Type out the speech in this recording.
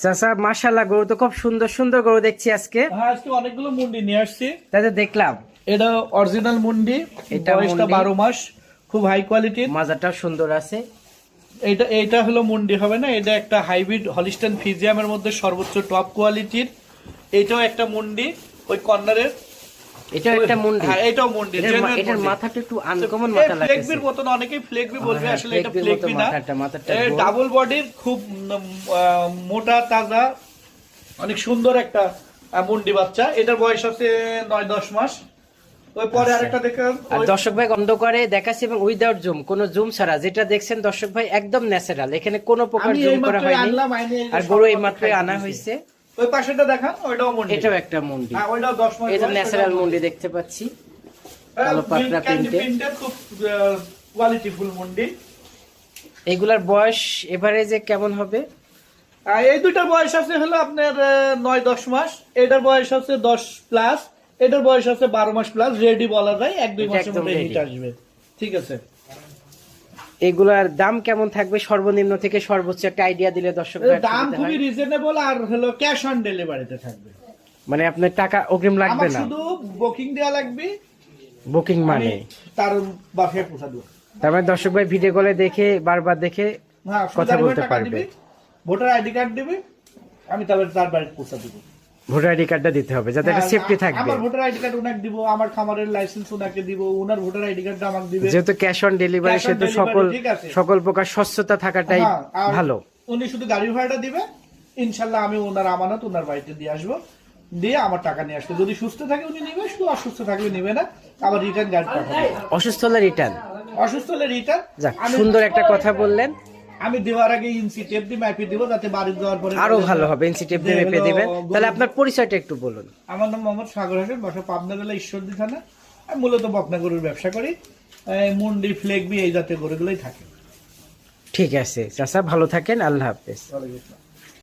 চাচা মাশাআল্লাহ, গরু তো খুব সুন্দর সুন্দর গরু দেখছি আজকে। হ্যাঁ, আজকে অনেকগুলো মুন্ডি নিয়ে আসছি। তাই তো দেখলাম। এটা অরিজিনাল মুন্ডি, এটা বয়সটা মুন্ডি। 12 মাস, খুব হাই কোয়ালিটির। মাজাটাও সুন্দর আছে। এটা হলো মুন্ডি হবে না, এটা একটা হাইব্রিড হলিস্টাইন ফ্রিজিয়ামের মধ্যে সর্বোচ্চ টপ কোয়ালিটির। এটাও একটা মুন্ডি, ওই কর্নারের। এটাও একটা মুন্ডি। হ্যাঁ, এটাও মুন্ডি। এটার মাথাটা একটু আনকমন মাথা লাগছে। ফ্লেগবির মতন, অনেকেই ফ্লেগবি বলবে, হ্যাঁ, আসলে এটা ফ্লেগবির মতো ফ্লেগবি না। মাথাটা ডাবল বডির, খুব মোটা তাজা, অনেক সুন্দর একটা মুন্ডি বাচ্চা। এটার বয়স আছে 9-10 মাস। ওই পরে আরেকটা দেখেন। আর দর্শক ভাই বন্ধ করে দেখাচ্ছি এবং উইদাউট জুম, কোনো জুম ছাড়া যেটা দেখছেন দর্শক ভাই একদম ন্যাচারাল, এখানে কোনো প্রকার জুম করা হয়নি। আর গরু এই মাত্রই আনা হয়েছে। ওই পাশেটা দেখান, ওইটাও মুন্ডি। এটাও একটা মুন্ডি। হ্যাঁ, ওইটাও 10 মাস। এটা ন্যাচারাল মুন্ডি দেখতে পাচ্ছি, কালো পাকড়া প্রিন্টের, খুব কোয়ালিটিফুল মুন্ডি। এগুলার বয়স এভারেজে কেমন হবে? এই দুইটার বয়স আছে হলো আপনার 9-10 মাস। এটার বয়স আছে 10 প্লাস, এটার বয়স আছে 12 মাস প্লাস। রেডি বলা যায়, 1-2 মাসের মধ্যে হিট আসবে। ঠিক আছে। এগুলার দাম কেমন থাকবে সর্বনিম্ন থেকে সর্বোচ্চ একটা আইডিয়া দিলে দর্শক ভাই? দাম খুবই রিজনেবল, আর হলো ক্যাশ অন ডেলিভারিতে থাকবে। মানে আপনার টাকা অগ্রিম লাগবে আমার না, শুধু বুকিং দেওয়া লাগবে। বুকিং মানে তার বাসায় পৌঁছা দেব। তার মানে দর্শক ভাই ভিডিও কলে দেখে বারবার দেখে হ্যাঁ, কথা বলতে পারবে। ভোটার আইডি কার্ড দিবে, আমি তার বাড়িতে পৌঁছা দেব। ভোটার আইডি কার্ডটা দিতে হবে যাতে একটা সেফটি থাকবে। আমার ভোটার আইডি কার্ড ওনাকে দিব, আমার খামারের লাইসেন্স ওনাকে দিব, ওনার ভোটার আইডি কার্ডটা আমাকে দিবে। যেহেতু ক্যাশ অন ডেলিভারি, সেহেতু সকল প্রকার স্বচ্ছতা থাকাটাই ভালো। উনি শুধু গাড়ির ভাড়াটা দিবে, ইনশাল্লাহ আমি ওনার আমানত ওনার বাড়িতে দিয়ে আসবো, দিয়ে আমার টাকা নিয়ে আসবে। যদি সুস্থ থাকে উনি নিবে, শুধু অসুস্থ থাকলে নিবে না। আবার রিটার্ন গাড়ি পাঠাবে। অসুস্থ হলে রিটার্ন। অসুস্থ হলে রিটার্ন। যাক, সুন্দর একটা কথা বললেন। আমি দেওয়ার আগে ইঞ্চি টেপ দিয়ে মাপি দিব, যাতে বাড়ি যাওয়ার পরে আরো ভালো হবে, ইঞ্চি টেপ দিয়ে মেপে দিবেন। তাহলে আপনার পরিচয়টা একটু বলুন। আমার নাম মোহাম্মদ সাগর হোসেন, বাসা পাবনা জেলা ঈশ্বরদী থানা। আমি মূলত বকনা গরুর ব্যবসা করি। মুন্ডি, ফ্লেগবি এই জাতীয় গরুগুলোই থাকে। ঠিক আছে চাচা, ভালো থাকেন, আল্লাহ হাফেজ। ওয়ালাইকুম আসসালাম।